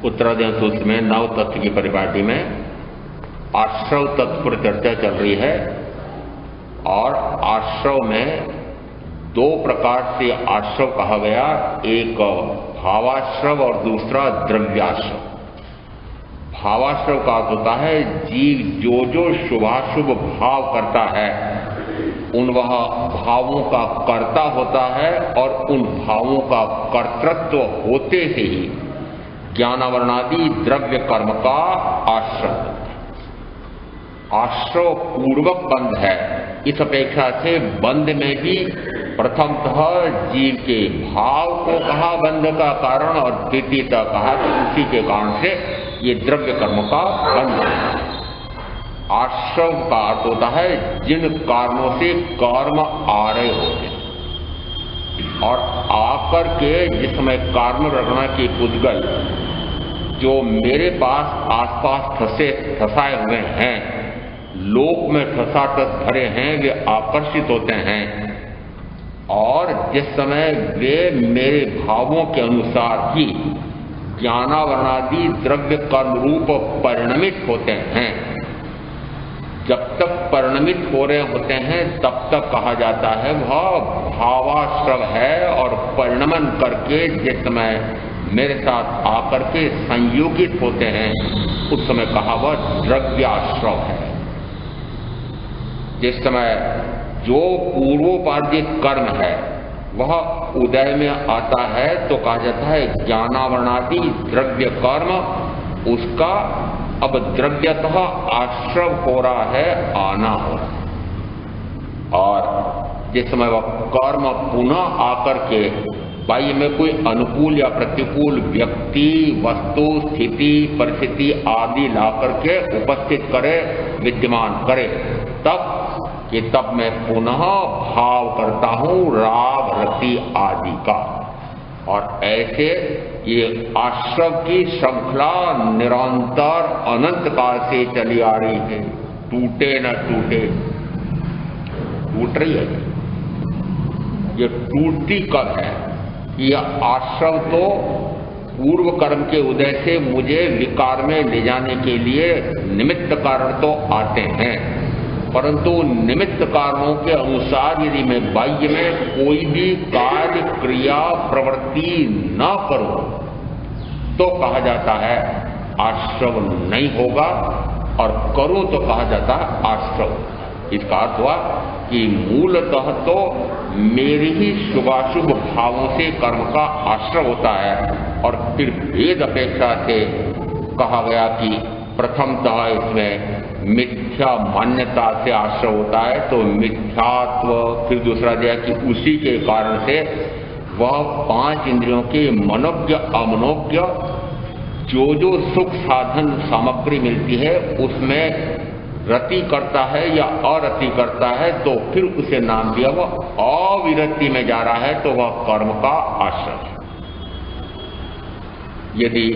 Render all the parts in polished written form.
उत्तराधिन सूत्र में नव तत्व की परिपाटी में आश्रव तत्व पर चर्चा चल रही है और आश्रव में दो प्रकार से आश्रव कहा गया, एक भावाश्रव और दूसरा द्रव्याश्रव। भावाश्रव का अर्थ होता है जीव जो जो शुभाशुभ भाव करता है उन वह भावों का कर्ता होता है और उन भावों का कर्तृत्व होते से ही ज्ञानावरणादि द्रव्य कर्म का आश्रव होता है। आश्रव पूर्वक बंध है, इस अपेक्षा से बंध में भी प्रथमतः जीव के भाव को कहा बंध का कारण और द्वितीयतः कहा कि उसी के कारण से ये द्रव्य कर्म का बंध है। आश्रव का अर्थ होता है जिन कारणों से कर्म आ रहे होते हैं और आकर के जिस समय कर्म रखना के पुद्गल जो मेरे पास आसपास फंसाए हुए हैं, लोक में ठसाठस भरे हैं, वे आकर्षित होते हैं और जिस समय वे मेरे भावों के अनुसार ही ज्ञानावरणादि द्रव्य कर्म रूप परिणमित होते हैं, जब तक परिणमित हो रहे होते हैं तब तक कहा जाता है वह भावाश्रव है और परिणमन करके जिस समय मेरे साथ आकर के संयोगित होते हैं उस समय कहा वह द्रव्याश्रव है। जिस समय जो पूर्वोपार्जित कर्म है वह उदय में आता है तो कहा जाता है ज्ञानावरणादि द्रव्य कर्म, उसका अब द्रव्यतः आश्रव हो रहा है, आना हो रहा है। और जिस समय वह कर्म पुनः आकर के बाह्य में कोई अनुकूल या प्रतिकूल व्यक्ति, वस्तु, स्थिति, परिस्थिति आदि ला करके उपस्थित करे, विद्यमान करे, तब मैं पुनः भाव करता हूं राग रति आदि का। और ऐसे ये आश्रव की श्रृंखला निरंतर अनंत काल से चली आ रही है, टूटे न टूटे, टूट रही है। ये टूटती कब है? यह आश्रव तो पूर्व कर्म के उदय से मुझे विकार में ले जाने के लिए निमित्त कारण तो आते हैं, परंतु निमित्त कारणों के अनुसार यदि मैं बाह्य में कोई भी कार्य क्रिया प्रवृत्ति न करूं तो कहा जाता है आश्रव नहीं होगा, और करूं तो कहा जाता है आश्रव। इसका अर्थ हुआ कि मूलतः तो मेरी ही शुभाशुभ भावों से कर्म का आश्रव होता है और फिर भेद अपेक्षा से कहा गया कि प्रथमतः इसमें मिथ्या मान्यता से आश्रय होता है, तो मिथ्यात्व, फिर दूसरा दिया कि उसी के कारण से वह पांच इंद्रियों के मनोज्ञ अमनोज्ञ जो सुख साधन सामग्री मिलती है उसमें रति करता है या अरति करता है, तो फिर उसे नाम दिया वह अविरति में जा रहा है, तो वह कर्म का आश्रय है। यदि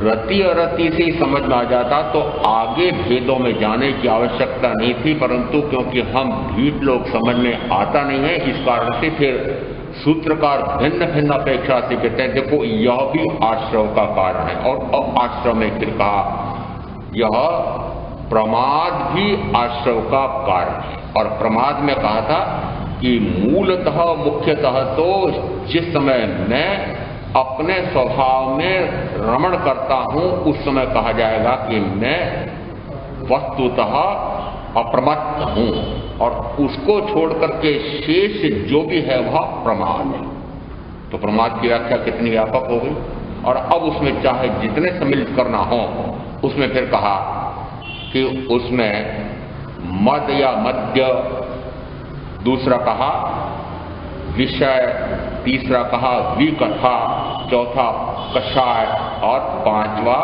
रति अरति से ही समझ में आ जाता तो आगे भेदों में जाने की आवश्यकता नहीं थी, परंतु क्योंकि हम भीट लोग समझ में आता नहीं है, इस कारण से फिर सूत्रकार भिन्न भिन्न अपेक्षा से कहते हैं देखो यह भी आश्रव का कारण है। और आश्रव में फिर कहा यह प्रमाद भी आश्रव का कारण है, और प्रमाद में कहा था कि मूलतः मुख्यतः तो जिस समय मैं अपने स्वभाव में रमण करता हूं उस समय कहा जाएगा कि मैं वस्तुतः अप्रमत्त हूं, और उसको छोड़ करके शेष जो भी है वह प्रमाद है। तो प्रमाद की व्याख्या कितनी व्यापक हो गई, और अब उसमें चाहे जितने सम्मिलित करना हो उसमें फिर कहा कि उसमें मद या मद्य, दूसरा कहा विषय, तीसरा कहा विकथा, चौथा कषाय और पांचवा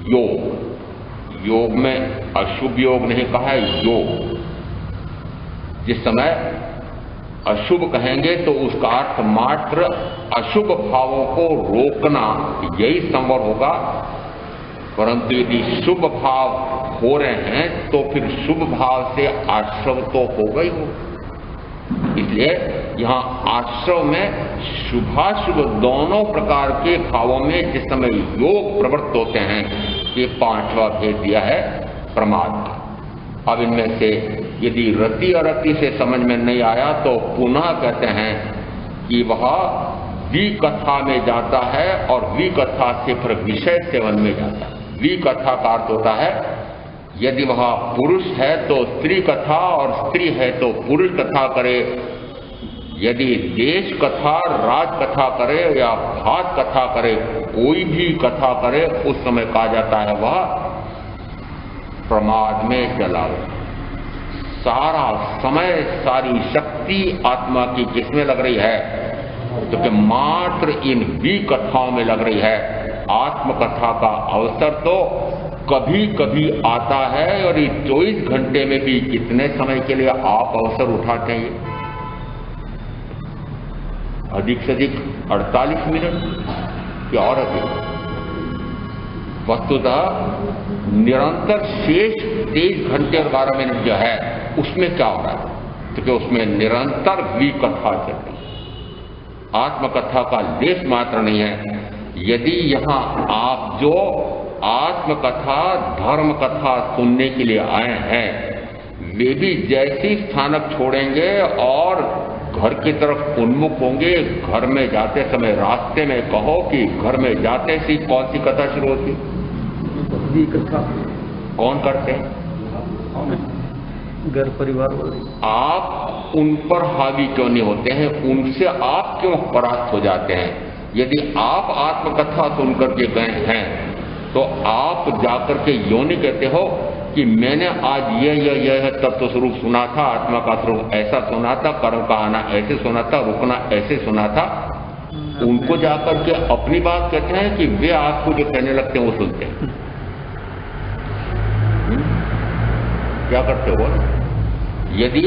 योग। योग में अशुभ योग नहीं कहा है, योग। जिस समय अशुभ कहेंगे तो उसका अर्थ मात्र अशुभ भावों को रोकना यही संभव होगा, परंतु यदि शुभ भाव हो रहे हैं तो फिर शुभ भाव से आश्रव तो होगा ही होगा। इसलिए यहाँ आश्रव में शुभाशुभ दोनों प्रकार के भावों में जिस समय योग प्रवृत्त होते हैं, ये पांचवा भेद दिया है प्रमाद का। अब इनमें से यदि रति अरति से समझ में नहीं आया तो पुनः कहते हैं कि वह विकथा में जाता है और विकथा से फिर विषय सेवन में जाता है। विकथा का अर्थ होता है यदि वह पुरुष है तो स्त्री कथा और स्त्री है तो पुरुष कथा करे, यदि देश कथा राज कथा करे या भात कथा करे, कोई भी कथा करे, उस समय कहा जाता है वह प्रमाद में चला गया। सारा समय सारी शक्ति आत्मा की किसमें लग रही है? तो कि मात्र इन भी कथाओं में लग रही है। आत्मकथा का अवसर तो कभी कभी आता है और ये 24 घंटे में भी कितने समय के लिए आप अवसर उठाते हैं? अधिक से अधिक 48 मिनट या और अधिक। वस्तुतः निरंतर शेष 23 घंटे और 12 मिनट जो है उसमें क्या हो रहा है? क्योंकि उसमें निरंतर विकथा चल रही है, आत्मकथा का लेश मात्र नहीं है। यदि यहाँ आप जो आत्मकथा धर्म कथा सुनने के लिए आए हैं, वे भी जैसी स्थानक छोड़ेंगे और घर की तरफ उन्मुख होंगे, घर में जाते समय रास्ते में कहो कि घर में जाते सी कौन सी कथा शुरू होती? कथा। कौन करते हैं? घर परिवार वाले। आप उन पर हावी क्यों नहीं होते हैं? उनसे आप क्यों परास्त हो जाते हैं? यदि आप आत्मकथा सुन करके गए हैं तो आप जाकर के यों नहीं कहते हो कि मैंने आज यह तत्व स्वरूप सुना था, आत्मा का स्वरूप ऐसा सुना था, कर्म का आना ऐसे सुना था, रुकना ऐसे सुना था। उनको जाकर के अपनी बात कहते हैं कि वे आपको जो कहने लगते हैं वो सुनते हैं। क्या करते हो? यदि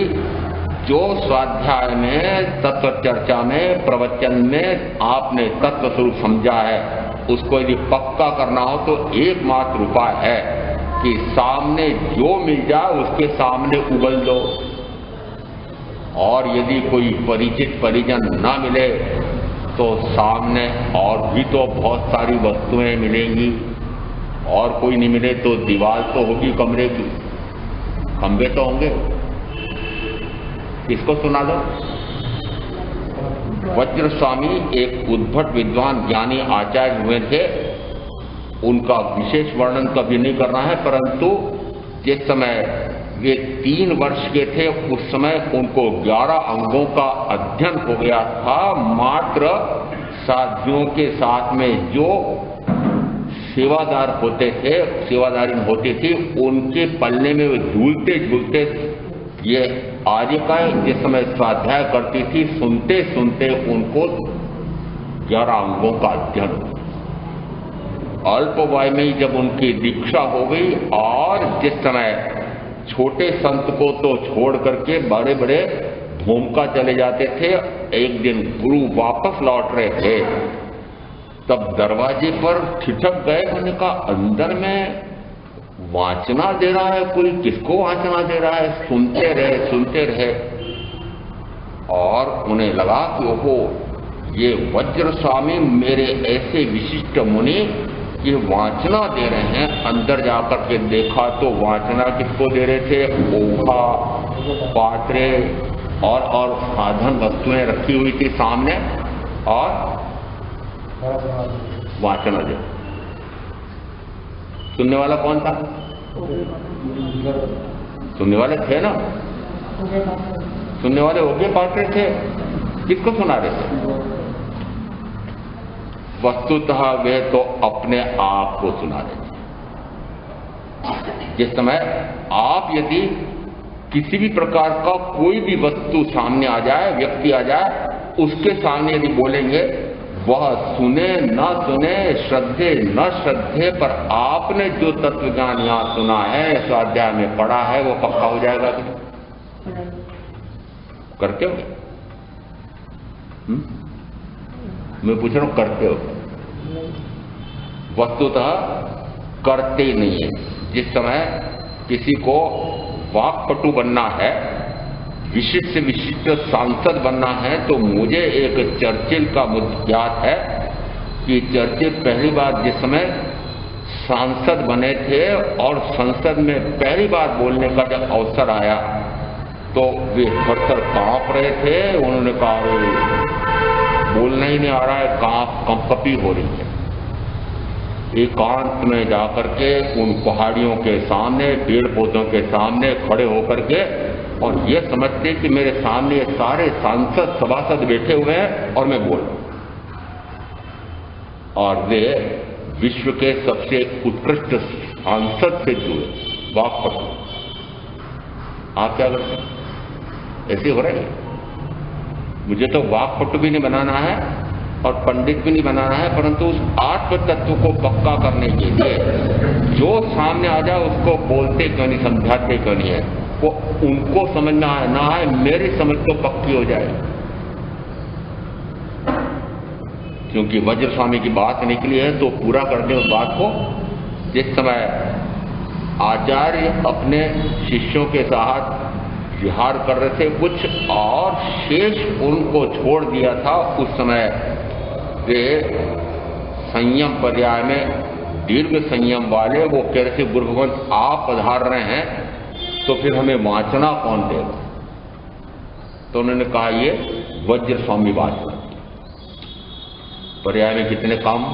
जो स्वाध्याय में तत्व चर्चा में प्रवचन में आपने तत्व स्वरूप समझा है, उसको यदि पक्का करना हो तो एकमात्र उपाय है कि सामने जो मिल जाए उसके सामने उगल दो। और यदि कोई परिचित परिजन ना मिले तो सामने और भी तो बहुत सारी वस्तुएं मिलेंगी, और कोई नहीं मिले तो दीवार तो होगी कमरे की, खंबे तो होंगे, इसको सुना दो। वज्र स्वामी एक उद्भट विद्वान ज्ञानी आचार्य हुए थे। उनका विशेष वर्णन कभी नहीं करना है, परंतु जिस समय वे 3 वर्ष के थे उस समय उनको 11 अंगों का अध्ययन हो गया था। मात्र साथियों के साथ में जो सेवादार होते थे, सेवादारी होती थी, उनके पल्ले में वे झूलते झूलते ये आर्यिकाएं जिस समय स्वाध्याय करती थी, सुनते सुनते उनको 11 अंगों का अध्ययन। अल्प वय में ही जब उनकी दीक्षा हो गई और जिस समय छोटे संत को तो छोड़ करके बड़े बड़े भूमिका चले जाते थे, एक दिन गुरु वापस लौट रहे थे, तब दरवाजे पर ठिठक गए। उन्होंने कहा अंदर में वाचना दे रहा है कोई, किसको वाचना दे रहा है? सुनते रहे और उन्हें लगा कि ओहो, ये वज्र स्वामी मेरे ऐसे विशिष्ट मुनि ये वाचना दे रहे हैं। अंदर जाकर के देखा तो वाचना किसको दे रहे थे? ओखा, पात्रे और साधन वस्तुएं रखी हुई थी सामने और वाचना दे। सुनने वाला कौन था? सुनने वाले थे ना, सुनने वाले होके पात्रे थे। किसको सुना रहे थे? वस्तुतः वे तो अपने आप को सुना रहे थे। जिस समय आप यदि किसी भी प्रकार का कोई भी वस्तु सामने आ जाए, व्यक्ति आ जाए, उसके सामने यदि बोलेंगे, वह सुने न सुने, श्रद्धे न श्रद्धे, पर आपने जो तत्व ज्ञान यहां सुना है, स्वाध्याय में पढ़ा है, वो पक्का हो जाएगा। करते हो? मैं पूछ रहा हूं, करते हो? वस्तुतः करते नहीं है। जिस समय किसी को वाक्पटु बनना है, विशिष्ट से विशिष्ट सांसद बनना है तो मुझे एक चर्चिल का मुझे याद है कि चर्चिल पहली बार जिस समय सांसद बने थे और संसद में पहली बार बोलने का जब अवसर आया तो वे थर-थर कांप रहे थे। उन्होंने कहा बोलना ही नहीं आ रहा है, कंपी हो रही है। एकांत में जाकर के उन पहाड़ियों के सामने, पेड़ पौधों के सामने खड़े होकर के और ये समझते कि मेरे सामने ये सारे सांसद सभासद बैठे हुए हैं और मैं बोल रहा हूं। और वे विश्व के सबसे उत्कृष्ट सांसद से जुड़े वाक्पटु। आप क्या करते हैं? ऐसे हो रहे हैं। मुझे तो वाक्पटु भी नहीं बनाना है और पंडित भी नहीं बनाना है, परंतु उस आत्म तत्व को पक्का करने के लिए जो सामने आ जाए उसको बोलते क्यों नहीं, समझाते क्यों नहीं है, वो उनको समझ में आए ना आए, मेरी समझ तो पक्की हो जाए। क्योंकि वज्र स्वामी की बात निकली है तो पूरा कर दे उस बात को। जिस समय आचार्य अपने शिष्यों के साथ विहार कर रहे थे, कुछ और शेष उनको छोड़ दिया था, उस समय वे संयम पर्याय में दीर्घ संयम वाले वो कह रहे थे गुरु भगवंत आप पधार रहे हैं तो फिर हमें वाचना कौन देगा? तो उन्होंने कहा ये वज्र स्वामी वाचना। पर्याय में कितने काम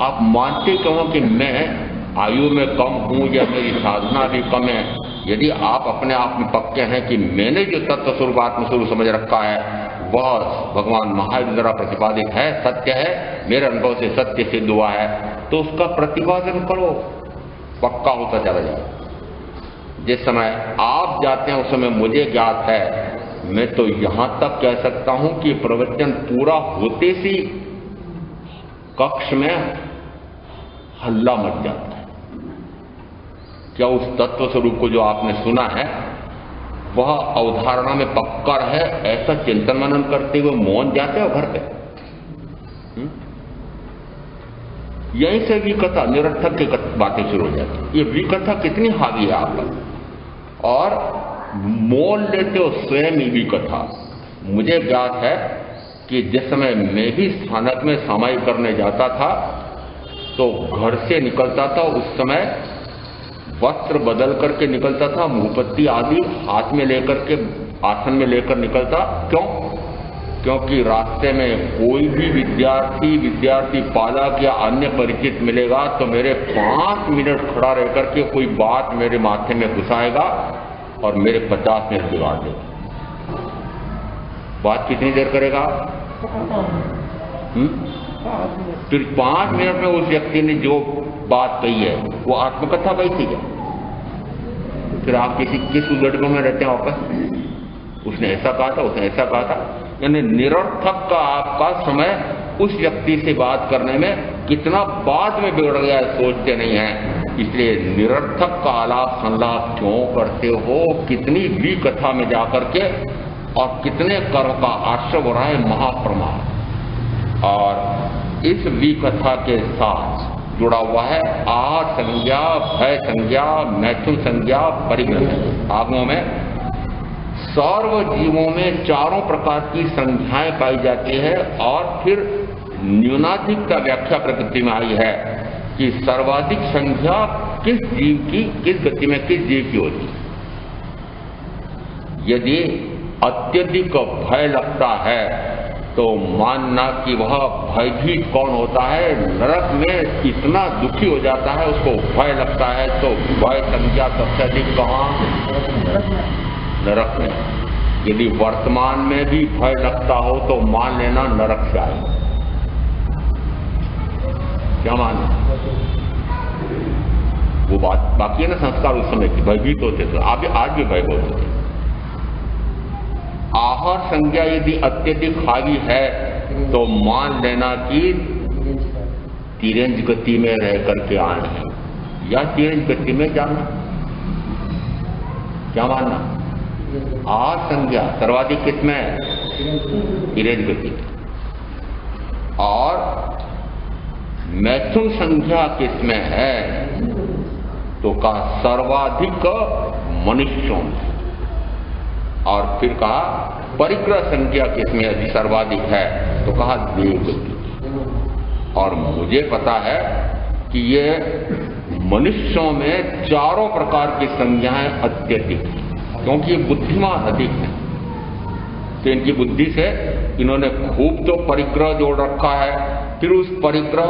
आप मानते क्यों कि मैं आयु में कम हूं या मेरी साधना भी कम है? यदि आप अपने आप में पक्के हैं कि मैंने जो तत्व स्वरूप आत्मस्वरूप समझ रखा है वह भगवान महावीर द्वारा प्रतिपादित है, सत्य है, मेरे अनुभव से सत्य सिद्ध हुआ है, तो उसका प्रतिपादन करो, पक्का होता चला जाए। जिस समय आप जाते हैं उस समय मुझे ज्ञात है, मैं तो यहां तक कह सकता हूं कि प्रवचन पूरा होते सी कक्ष में हल्ला मच जाता है। क्या उस तत्व स्वरूप को जो आपने सुना है वह अवधारणा में पक्का है, ऐसा चिंतन मनन करते हुए मौन जाते हो घर पे? यहीं से विकथा, निरर्थक की बातें शुरू हो जाती। ये विकथा कितनी हावी है आप पर, और मोल लेते हो स्वयं ही विकथा। मुझे ज्ञात है कि जिस समय मैं भी स्थानक में समाई करने जाता था तो घर से निकलता था, उस समय वस्त्र बदल करके निकलता था, मुंहपत्ती आदि हाथ में लेकर के आसन में लेकर निकलता। क्यों? क्योंकि रास्ते में कोई भी विद्यार्थी पालक या अन्य परिचित मिलेगा तो मेरे 5 मिनट खड़ा रह करके कोई बात मेरे माथे में घुसाएगा और मेरे 50 मिनट बिगाड़ देगा। बात कितनी देर करेगा? फिर 5 मिनट में उस व्यक्ति ने जो बात कही है वो आत्मकथा कही थी क्या? फिर आप किस उलझनों में रहते हैं वापस? उसने ऐसा कहा था, उसने ऐसा कहा था, यानी निरर्थक का आपका समय उस व्यक्ति से बात करने में कितना बाद में बिगड़ गया है सोचते नहीं है। इसलिए निरर्थक का आलाप संलाप क्यों करते हो? कितनी भी कथा में जाकर के और कितने कर्म का आश्रय हो रहा है महाप्रमाण। और इस विकथा के साथ जुड़ा हुआ है आहार संज्ञा, भय संज्ञा, मैथुन संज्ञा, परिग्रह। आगमों में सर्व जीवों में चारों प्रकार की संज्ञाएं पाई जाती है और फिर न्यूनाधिक का व्याख्या प्रकृति में आई है कि सर्वाधिक संज्ञा किस जीव की, किस गति में किस जीव की होती है। यदि अत्यधिक भय लगता है तो मानना कि वह भयभीत कौन होता है, नरक में इतना दुखी हो जाता है, उसको भय लगता है, तो भय संज्ञा सबसे अधिक कहाँ? नरक में। यदि वर्तमान में भी भय लगता हो तो मान लेना नरक से आएगा। क्या मानना? वो बात बाकी है ना, संस्कार उस समय की भयभीत होते थे, आज भी भय होते थे। आहार संज्ञा यदि अत्यधिक हावी है तो मान लेना कि तिरंज गति में रह करके आए हैं या तिरंज गति में जाना। क्या मानना? आहार संज्ञा सर्वाधिक किसमें है? तिरंज गति। और मैथुन संख्या किसमें है? तो का सर्वाधिक मनुष्यों में। और फिर कहा परिग्रह संज्ञा किसमें यदि सर्वाधिक है तो कहा देह बुद्धि। और मुझे पता है कि ये मनुष्यों में चारों प्रकार की संज्ञाएं अत्यधिक, क्योंकि ये बुद्धिमान अधिक है, तो इनकी बुद्धि से इन्होंने खूब तो परिग्रह जोड़ रखा है। फिर उस परिग्रह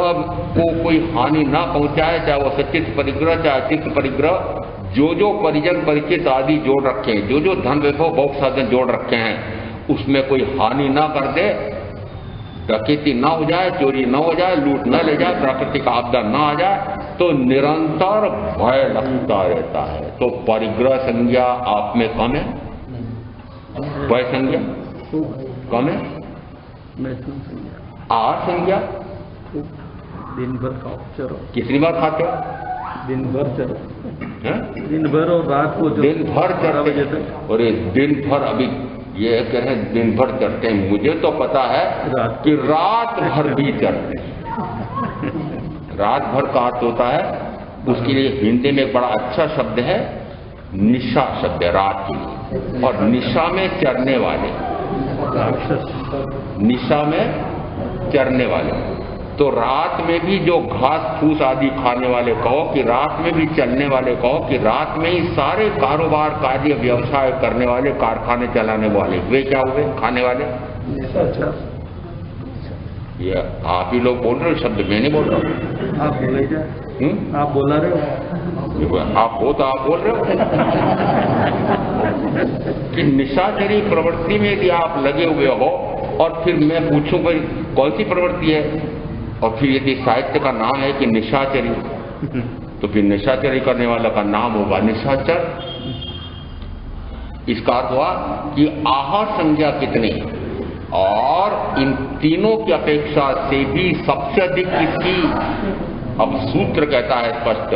को कोई हानि ना पहुंचाए, चाहे वो सचित परिग्रह चाहे अचित परिग्रह, जो परिजन परिचित आदि जोड़ रखे हैं, जो धन वैभव भोग साधन जोड़ रखे हैं, उसमें कोई हानि ना कर दे, डकैती ना हो जाए, चोरी ना हो जाए, लूट न ले जाए, प्राकृतिक आपदा ना आ जाए, तो निरंतर भय लगता रहता है। तो परिग्रह संज्ञा आप में कम है, भय संज्ञा कम है, आहार संज्ञा दिन भर खाओ चलो, कितनी बार खाते हो? दिन भर चलो, दिन भर और रात को दिन भर चढ़ते हैं। और दिन भर अभी ये कह रहे हैं दिन भर चढ़ते हैं, मुझे तो पता है कि रात भर भी चढ़ते हैं। रात भर का अर्थ होता है, उसके लिए हिंदी में एक बड़ा अच्छा शब्द है, निशा शब्द है रात के लिए। और निशा में चरने वाले, निशा में चरने वाले, तो रात में भी जो घास फूस आदि खाने वाले कहो, कि रात में भी चलने वाले कहो, कि रात में ही सारे कारोबार कार्य व्यवसाय करने वाले, कारखाने चलाने वाले, वे क्या हुए? खाने वाले। ये आप ही लोग बोल रहे हो, शब्द मैं नहीं बोल रहा हूँ। आप बोले जाए, आप बोला रहे हो, आप हो तो आप बोल रहे हो कि निशाचरी प्रवृत्ति में यदि आप लगे हुए हो, और फिर मैं पूछूं भाई कौन सी प्रवृत्ति है, और फिर यदि साहित्य का नाम है कि निशाचरी, तो फिर निशाचरी करने वाला का नाम होगा निशाचर। इसका अर्थ हुआ कि आहार संज्ञा कितनी, और इन तीनों की अपेक्षा से भी सबसे अधिक किसकी? अब सूत्र कहता है स्पष्ट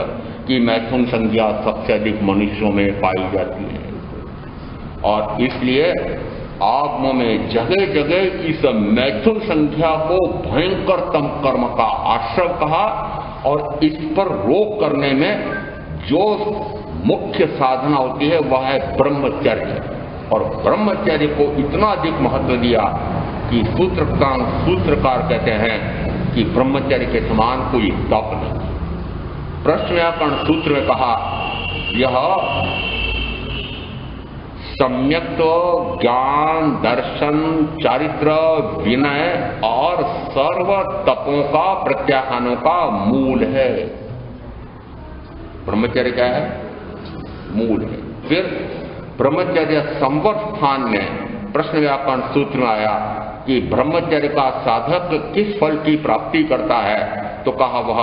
कि मैथुन संज्ञा सबसे अधिक मनुष्यों में पाई जाती है। और इसलिए आगमों में जगह जगह इस मैथुन संख्या को भयंकरतम कर्म का आश्रय कहा, और इस पर रोक करने में जो मुख्य साधना होती है वह है ब्रह्मचर्य। और ब्रह्मचर्य को इतना अधिक महत्व दिया कि सूत्रकार कहते हैं कि ब्रह्मचर्य के समान कोई तप नहीं। प्रश्न व्याकरण सूत्र में कहा, यह सम्यक ज्ञान, दर्शन, चारित्र, विनय और सर्व तपों का प्रत्याख्यानों का मूल है। ब्रह्मचर्य क्या है? मूल है। फिर ब्रह्मचर्य संवर स्थान में प्रश्न व्याकरण सूत्र में आया कि ब्रह्मचर्य का साधक किस फल की प्राप्ति करता है, तो कहा वह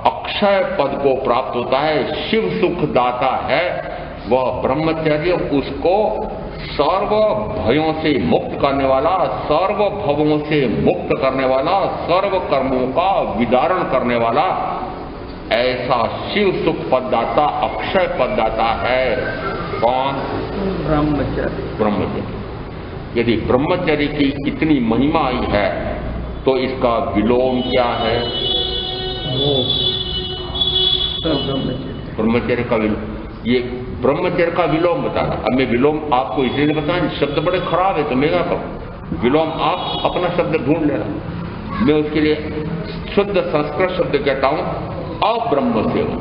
अक्षय पद को प्राप्त होता है, शिव सुख दाता है वह ब्रह्मचर्य। उसको सर्व भयों से मुक्त करने वाला, सर्व भवों से मुक्त करने वाला, सर्व कर्मों का विदारण करने वाला ऐसा शिव सुख पददाता, अक्षय पददाता है। कौन? ब्रह्मचर्य। ब्रह्मचर्य। यदि ब्रह्मचर्य की इतनी महिमा आई है तो इसका विलोम क्या है? ब्रह्मचर्य का विलोम, ये ब्रह्मचर्य का विलोम बताना। अब मैं विलोम आपको इसलिए बताऊं, शब्द बड़े खराब है तो मैं क्या कहूं, विलोम आप अपना शब्द ढूंढ लेना। मैं उसके लिए शुद्ध संस्कृत शब्द कहता हूं अब्रह्म सेवन,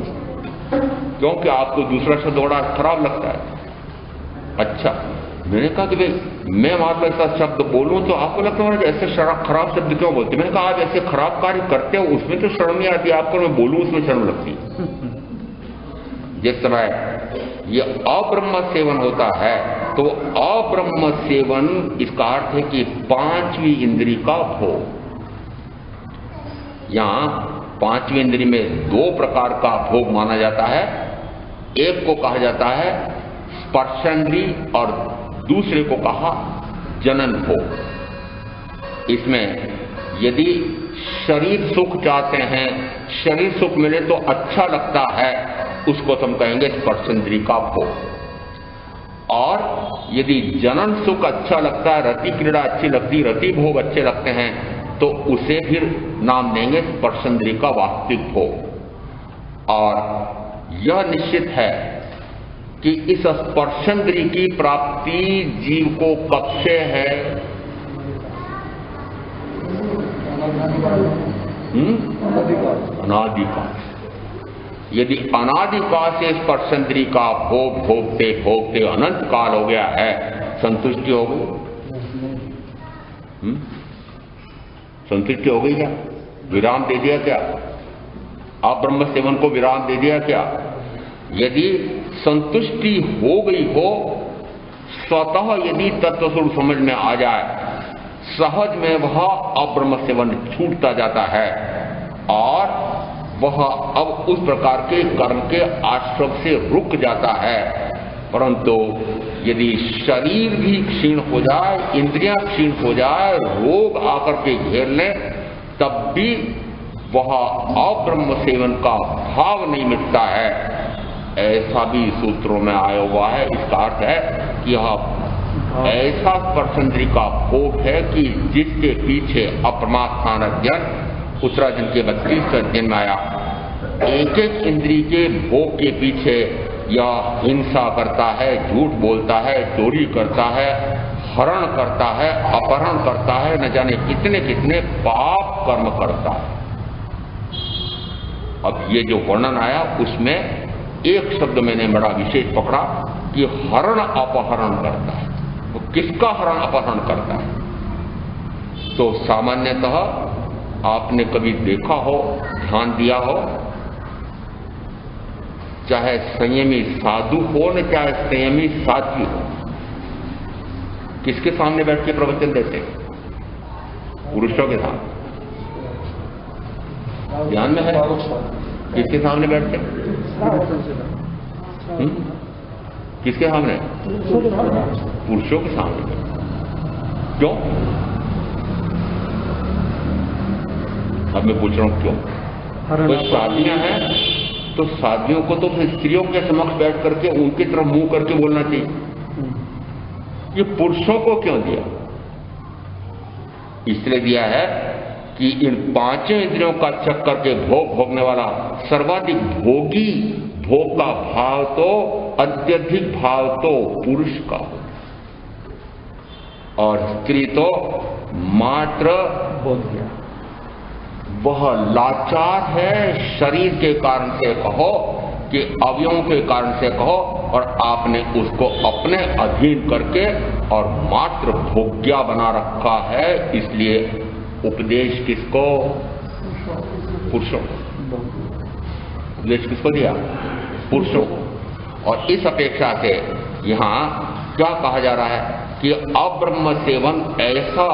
क्योंकि आपको दूसरा शब्द बड़ा खराब लगता है। अच्छा, मैंने कहा कि भाई मैं मान लो ऐसा शब्द बोलूं तो आपको लगता है ऐसे खराब शब्द क्यों बोलते? मैंने कहा आप ऐसे खराब कार्य करते हो उसमें तो शर्म नहीं आती, आपको मैं बोलूं उसमें शर्म लगती है। जिस समय ये अब्रह्म सेवन होता है तो अब्रह्म सेवन इसका अर्थ है कि पांचवी इंद्री का भोग। यहां पांचवी इंद्री में दो प्रकार का भोग माना जाता है। एक को कहा जाता है स्पर्शेंद्री और दूसरे को कहा जनन भोग। इसमें यदि शरीर सुख चाहते हैं, शरीर सुख मिले तो अच्छा लगता है, उसको हम कहेंगे स्पर्शेंद्री का भोग। और यदि जनन सुख अच्छा लगता है, रति क्रीड़ा अच्छी लगती, रति भोग अच्छे लगते हैं, तो उसे फिर नाम देंगे स्पर्शेंद्री का वास्तविक भोग। और यह निश्चित है कि इस स्पर्शेंद्रिय की प्राप्ति जीव को कब से है? अनादिकाल। यदि अनादिकाल से स्पर्शेंद्रिय का भोग भोगते भोगते अनंत काल हो गया है, संतुष्टि हो गई? संतुष्टि हो गई क्या? विराम दे दिया क्या? आप ब्रह्म सेवन को विराम दे दिया क्या? यदि संतुष्टि हो गई हो, स्वतः यदि तत्व स्वरूप समझ में आ जाए, सहज में वह अब्रह्म सेवन छूटता जाता है और वह अब उस प्रकार के कर्म के आश्रम से रुक जाता है। परंतु यदि शरीर भी क्षीण हो जाए, इंद्रियां क्षीण हो जाए, रोग आकर के घेर ले, तब भी वह अब्रह्म सेवन का भाव नहीं मिटता है। ऐसा भी सूत्रों में आया हुआ है। इसका अर्थ है कि यह ऐसा स्पर्शेंद्रिय का भोग है कि जिसके पीछे अप्रमास्थान ज्ञान उत्तराजन के 32 अध्ययन में आया। एक एक इंद्रिय के भोग के पीछे यह हिंसा करता है, झूठ बोलता है, चोरी करता है, हरण करता है, अपहरण करता है, न जाने कितने कितने पाप कर्म करता है। अब ये जो वर्णन आया उसमें एक शब्द मैंने बड़ा विशेष पकड़ा कि हरण अपहरण करता है। वो किसका हरण अपहरण करता है? तो सामान्यतः आपने कभी देखा हो, ध्यान दिया हो, चाहे संयमी साधु हो न चाहे संयमी साध्वी हो, किसके सामने बैठ के प्रवचन देते? पुरुषों के सामने। ध्यान में है? किसके सामने बैठते? किसके सामने? पुरुषों के सामने। क्यों? अब मैं पूछ रहा हूं क्यों? कोई शादियां हैं तो शादियों को तो फिर स्त्रियों के समक्ष बैठ करके उनकी तरफ मुंह करके बोलना चाहिए। ये पुरुषों को क्यों दिया? इसलिए दिया है कि इन पांचों इंद्रियों का चक्कर के भोग भोगने वाला सर्वाधिक भोगी, भोग का भाव तो अत्यधिक भाव तो पुरुष का हो और स्त्री तो मात्र वह लाचार है। शरीर के कारण से कहो कि अवयवों के कारण से कहो, और आपने उसको अपने अधीन करके और मात्र भोग्या बना रखा है। इसलिए उपदेश किसको? पुरुषों को। उपदेश किसको दिया? पुरुषों को। और इस अपेक्षा से यहां क्या कहा जा रहा है कि अब्रह्म सेवन ऐसा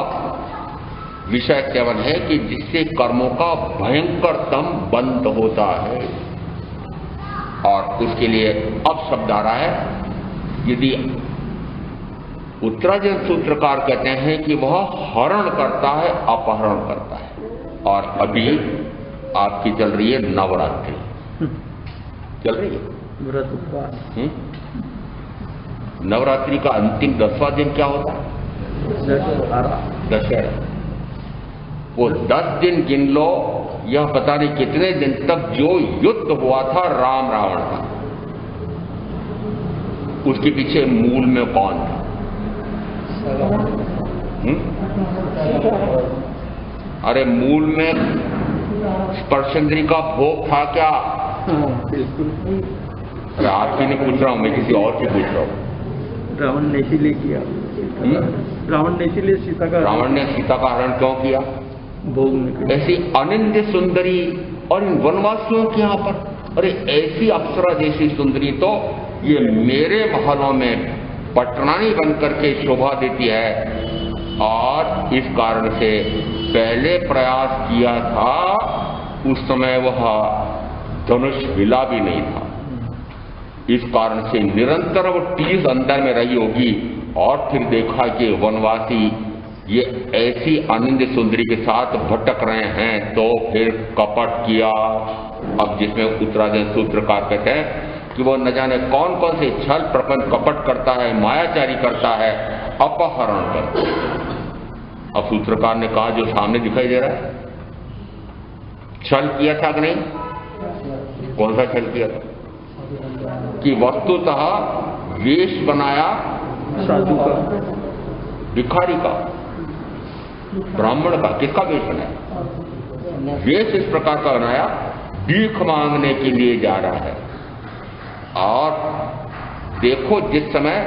विषय सेवन है कि जिससे कर्मों का भयंकरतम बंध होता है। और उसके लिए अब शब्द आ रहा है, यदि उत्तराजन सूत्रकार कहते हैं कि वह हरण करता है, अपहरण करता है। और अभी आपकी चल रही है नवरात्रि, चल रही है। नवरात्रि का अंतिम 10वां दिन क्या होता है? दशहरा। वो 10 दिन गिन लो, यह पता नहीं कितने दिन तक जो युद्ध हुआ था राम रावण का, उसके पीछे मूल में कौन था? अरे मूल में स्पर्शेंद्रिय का भोग था क्या? अरे आपकी नहीं पूछ रहा हूं मैं, किसी और की पूछ रहा हूं। रावण ने इसीलिए किया। रावण ने इसीलिए सीता का हरण क्यों किया? भोग में। ऐसी अनिंद्य सुंदरी, और इन वनवासियों के यहां पर अरे ऐसी अप्सरा जैसी सुंदरी तो ये मेरे महलों में पटरानी बन करके शोभा देती है। और इस कारण से पहले प्रयास किया था, उस समय वह धनुष हिला भी नहीं था। इस कारण से निरंतर वो टीस अंदर में रही होगी। और फिर देखा कि वनवासी ये ऐसी आनंद सुंदरी के साथ भटक रहे हैं, तो फिर कपट किया। अब जिसमें उत्तराजन सूत्रकार कहते हैं कि वो न जाने कौन कौन से छल प्रपंच कपट करता है, मायाचारी करता है, अपहरण करता है। अब सूत्रकार ने कहा जो सामने दिखाई दे रहा है, छल किया था कि नहीं? कौन सा छल किया था? कि वस्तुतः वेश बनाया साधु का, भिखारी का, ब्राह्मण का। किसका वेश बनाया? वेश इस प्रकार का बनाया, भीख मांगने के लिए जा रहा है। और देखो जिस समय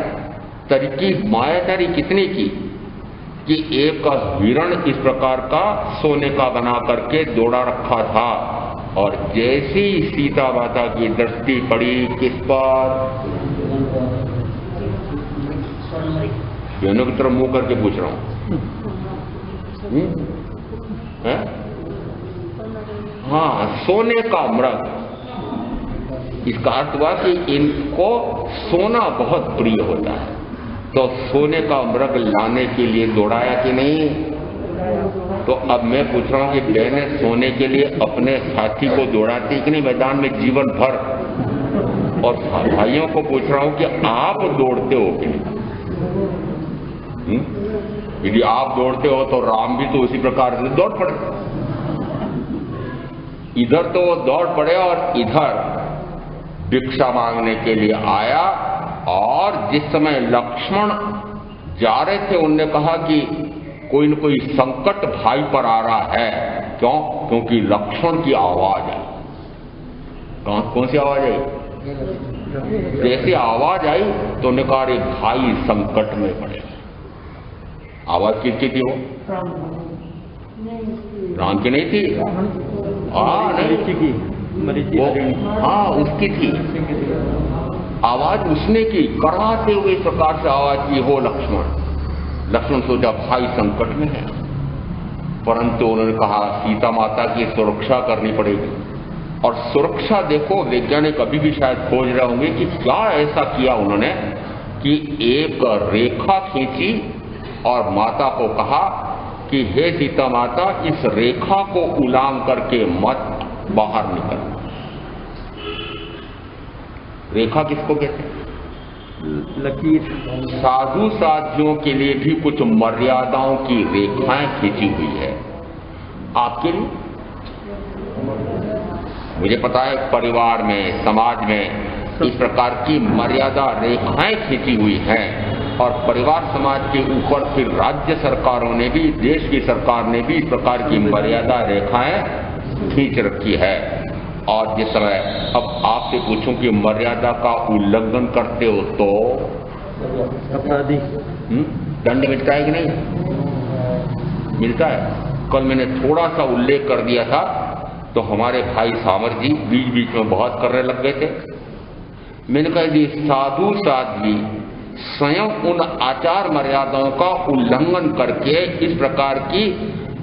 तरीकी मायाचारी कितनी की कि एक हिरण इस प्रकार का सोने का बना करके दोड़ा रखा था, और जैसी सीता माता की दृष्टि पड़ी किस पर, बहनों की तरफ मुंह करके पूछ रहा हूं, हाँ, सोने का मृग। इसका अर्थ हुआ कि इनको सोना बहुत प्रिय होता है, तो सोने का मृग लाने के लिए दौड़ाया कि नहीं? तो अब मैं पूछ रहा हूं कि बहनें सोने के लिए अपने साथी को दौड़ाती कि नहीं मैदान में जीवन भर? और भाइयों को पूछ रहा हूं कि आप दौड़ते हो कि नहीं? यदि आप दौड़ते हो तो राम भी तो उसी प्रकार से दौड़ पड़े। इधर तो वो दौड़ पड़े और इधर भिक्षा मांगने के लिए आया। और जिस समय लक्ष्मण जा रहे थे उनने कहा कि कोई न कोई संकट भाई पर आ रहा है। क्यों? क्योंकि लक्ष्मण की आवाज आई। कौन सी आवाज आई? जैसे आवाज आई तो उन्होंने कहा अरे भाई संकट में पड़े। आवाज किसकी थी? वो राम की नहीं थी, नहीं, हाँ उसकी थी। आवाज उसने की, कराते हुए इस प्रकार से आवाज की, हो लक्ष्मण। लक्ष्मण सोचा भाई संकट में है, परंतु उन्होंने कहा सीता माता की सुरक्षा करनी पड़ेगी। और सुरक्षा देखो, वैज्ञानिक अभी भी शायद खोज रहे होंगे कि क्या ऐसा किया उन्होंने कि एक रेखा खींची और माता को कहा कि हे सीता माता, इस रेखा को उलांघ करके मत बाहर निकल। रेखा किसको कहते हैं? लकीर। साधु साधियों के लिए भी कुछ मर्यादाओं की रेखाएं खींची हुई है। आपके लिए मुझे पता है परिवार में, समाज में इस प्रकार की मर्यादा रेखाएं खींची हुई हैं। और परिवार समाज के ऊपर फिर राज्य सरकारों ने भी, देश की सरकार ने भी इस प्रकार की मर्यादा रेखाएं खींच रखी है। और जिस समय अब आपसे पूछूं कि मर्यादा का उल्लंघन करते हो तो अपराधी दंड मिलता है कि नहीं? मिलता है। कल मैंने थोड़ा सा उल्लेख कर दिया था तो हमारे भाई सामर जी बीच बीच में बहुत करने लग गए थे। मैंने कहा कि साधु साध्वी स्वयं उन आचार मर्यादाओं का उल्लंघन करके इस प्रकार की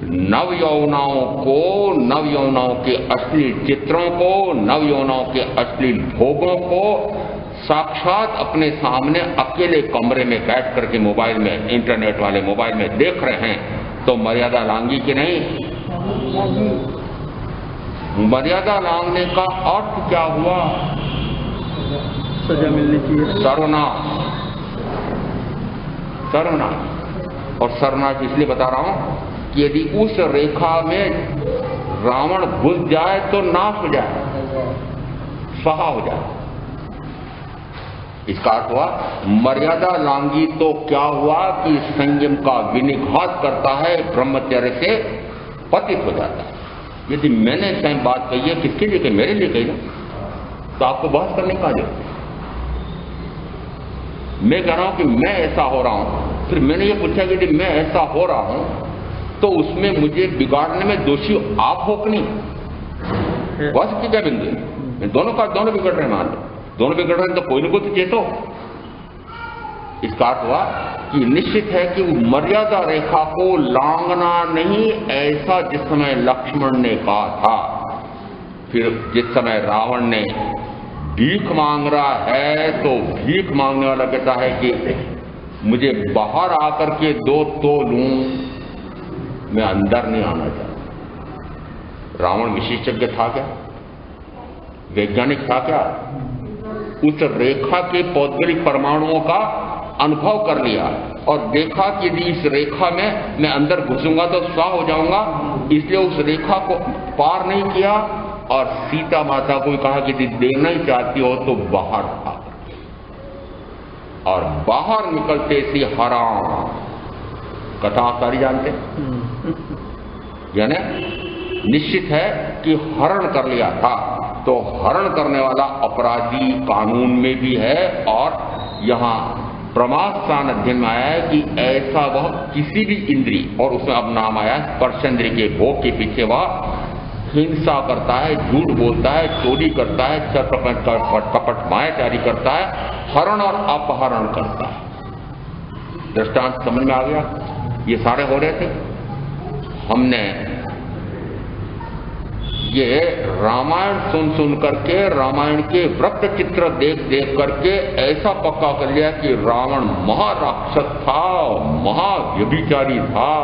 नव यौवनाओं को, नव यौवनाओं के अश्लील चित्रों को, नव यौवनाओं के अश्लील भोगों को साक्षात अपने सामने अकेले कमरे में बैठ करके मोबाइल में, इंटरनेट वाले मोबाइल में देख रहे हैं, तो मर्यादा लांघी कि नहीं? मर्यादा लांघने का अर्थ क्या हुआ? सजा मिलनी चाहिए। सर्वनाश। और सर्वनाश इसलिए बता रहा हूं कि यदि उस रेखा में रावण घुस जाए तो नाश हो जाए, स्वाहा हो जाए। इसका अर्थ हुआ मर्यादा लांघी तो क्या हुआ कि संयम का विनिघात करता है, ब्रह्मचर्य से पतित हो जाता है। यदि मैंने स्वयं बात कही है, किसके लिए कही? मेरे लिए कही ना, तो आपको बहस करने का जरूरत। मैं कह रहा हूं कि मैं ऐसा हो रहा हूं, फिर मैंने ये पूछा कि यदि मैं ऐसा हो रहा हूं तो उसमें मुझे बिगाड़ने में दोषी आप हो कि नहीं? बस की क्या बिंदु है? दोनों का दोनों बिगड़ रहे हैं, मान लो दोनों बिगड़ रहे हैं तो कोई ना कोई तो चेतो। इसका अर्थ हुआ कि निश्चित है कि मर्यादा रेखा को लांघना नहीं, ऐसा जिस समय लक्ष्मण ने कहा था। फिर जिस समय रावण ने भीख मांग रहा है तो भीख मांगने वाला कहता है कि मुझे बाहर आकर के दो तो लूं, मैं अंदर नहीं आना चाहता। रावण विशेषज्ञ था क्या? वैज्ञानिक था क्या? उस रेखा के पौद्गलिक परमाणुओं का अनुभव कर लिया और देखा कि यदि इस रेखा में मैं अंदर घुसूंगा तो स्वाह हो जाऊंगा, इसलिए उस रेखा को पार नहीं किया और सीता माता को कहा कि यदि देना ही चाहती हो तो बाहर आ, और बाहर निकलते सी हराम कथा सारी जानते, यानी निश्चित है कि हरण कर लिया था, तो हरण करने वाला अपराधी कानून में भी है और यहां प्रमाद स्थान अध्ययन में आया है कि ऐसा वह किसी भी इंद्री, और उसमें अब नाम आया स्पर्शेंद्री के भोग के पीछे वह हिंसा करता है, झूठ बोलता है, चोरी करता है, कपट मायाचारी करता है, हरण और अपहरण करता है। दृष्टांत समझ में आ गया? ये सारे हो रहे थे। हमने ये रामायण सुन करके, रामायण के वृत्त चित्र देख देख करके ऐसा पक्का कर लिया कि रावण महाराक्षस था, महाव्यभिचारी था।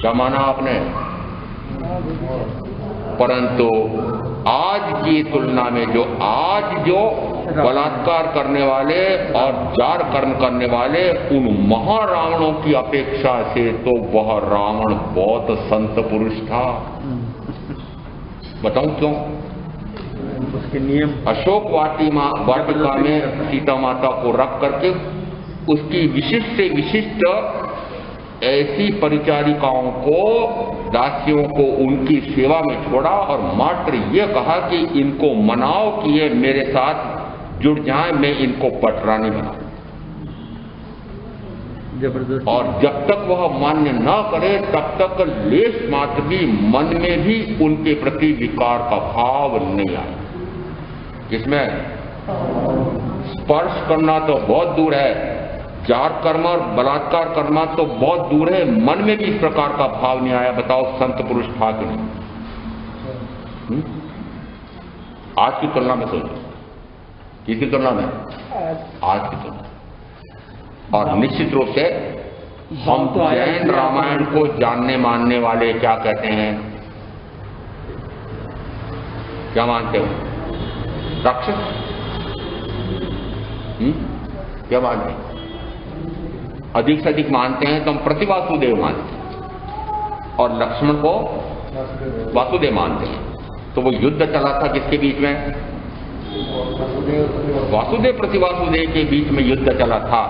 क्या माना आपने? परंतु आज की तुलना में जो बलात्कार करने वाले और जार कर्म करने वाले उन महारावणों की अपेक्षा से तो वह रावण बहुत संत पुरुष था। बताऊं क्यों? उसके नियम अशोक वाटिका में सीता माता को रख करके उसकी विशिष्ट से विशिष्ट ऐसी परिचारिकाओं को, दासियों को उनकी सेवा में छोड़ा और मात्र ये कहा कि इनको मनाओ कि ये मेरे साथ जुड़ जाएं, मैं इनको पटरानी बनाऊं। जबरदस्त। और जब तक वह मान्य न करे तब तक लेश मात्र भी मन में भी उनके प्रति विकार का भाव नहीं आए। जिसमें स्पर्श करना तो बहुत दूर है, जार कर्म और बलात्कार करना तो बहुत दूर है, मन में भी इस प्रकार का भाव नहीं आया। बताओ संत पुरुष था कि नहीं? आज की तुलना में सोचो, किसकी तुलना में? आज की तुलना। और निश्चित रूप से हम जैन रामायण को जानने मानने वाले क्या कहते हैं? क्या मानते हो? राक्षस? क्या मानते हैं? अधिक से अधिक मानते हैं तो हम प्रतिवासुदेव मानते हैं और लक्ष्मण को वासुदेव मानते हैं। तो वो युद्ध चला था किसके बीच में? वासुदेव प्रतिवासुदेव के बीच में युद्ध चला था।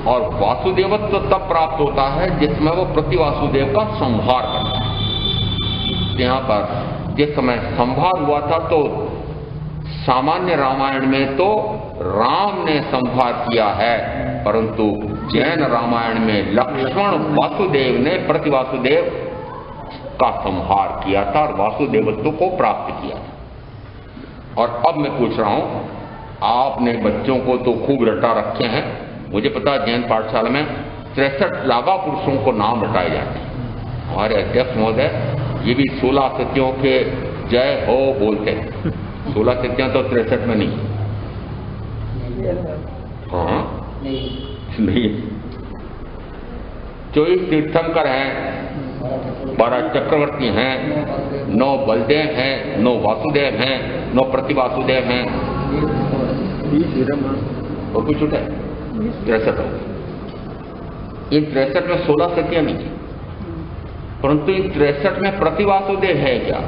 और वासुदेवत्व तब प्राप्त होता है जिसमें वो प्रतिवासुदेव का संहार करता है। यहाँ पर जिस समय संहार हुआ था तो सामान्य रामायण में तो राम ने संहार किया है, परंतु जैन रामायण में लक्ष्मण वासुदेव ने प्रतिवासुदेव का संहार किया था और वासुदेवत्व को प्राप्त किया था। और अब मैं पूछ रहा हूं, आपने बच्चों को तो खूब रटा रखे हैं, मुझे पता है जैन पाठशाला में 63 लागा पुरुषों को नाम रटाए जाते हैं। हमारे अध्यक्ष महोदय ये भी 16 सतियों के जय हो बोलते हैं। 16 सतियां तो 63 में नहीं। हाँ नहीं, 24 तीर्थंकर हैं, 12 चक्रवर्ती हैं, 9 बलदेव हैं, 9 वासुदेव हैं, 9 प्रतिवासुदेव हैं, और कुछ छूटे 63 हो। इन 63 में 16 सतियां नहीं, परंतु इन 63 में प्रतिवासुदेव है क्या?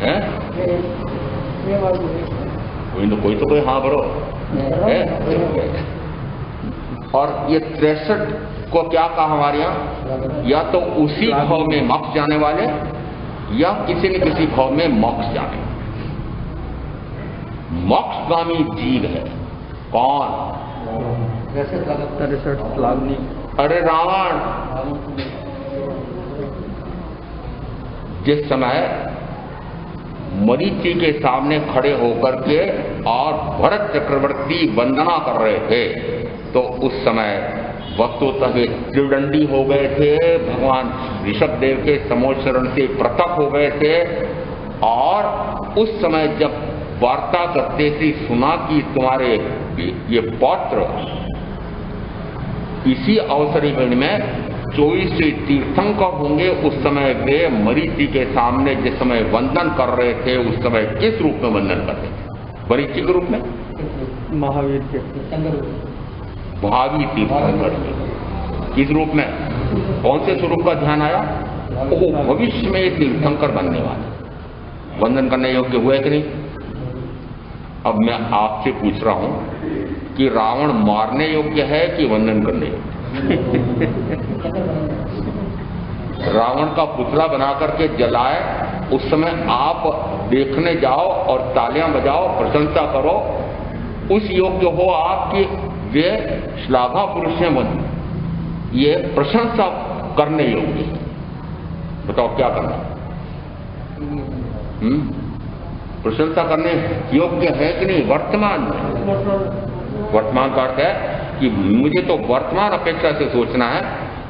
है? कोई तो कोई हाँ बरो है। और ये 63 को क्या कहा हमारे यहाँ? या तो उसी भाव में मोक्ष जाने वाले या किसी न किसी भाव में मोक्ष जाने। मोक्षगामी जीव है कौन? 63 लावनी। अरे रावण जिस समय मरीचि के सामने खड़े होकर के और भरत चक्रवर्ती वंदना कर रहे थे तो उस समय वस्तुतः वे त्रिदंडी हो गए थे, भगवान ऋषभ देव के समोचरण से पृथक हो गए थे। और उस समय जब वार्ता करते थे सुना कि तुम्हारे ये पौत्र इसी अवसरी में 24 तीर्थंकर होंगे, उस समय वे मरीचि के सामने जिस समय वंदन कर रहे थे उस समय किस रूप में वंदन करते थे? मरीचि के रूप में? महावीर के महावीर तीर्थंकर किस रूप में? कौन से स्वरूप का ध्यान आया? वो भविष्य में एक तीर्थंकर बनने वाले, वंदन करने योग्य हुए कि नहीं? अब मैं आपसे पूछ रहा हूं कि रावण मारने योग्य है कि वंदन करने योग्य? रावण का पुतला बना करके जलाए, उस समय आप देखने जाओ और तालियां बजाओ, प्रशंसा करो, उस योग्य हो आपकी वे श्लाघा पुरुष हैं, बन ये प्रशंसा करने योग्य। बताओ क्या करना? प्रशंसा करने योग्य है कि नहीं? वर्तमान में, वर्तमान का अर्थ है कि मुझे तो वर्तमान अपेक्षा से सोचना है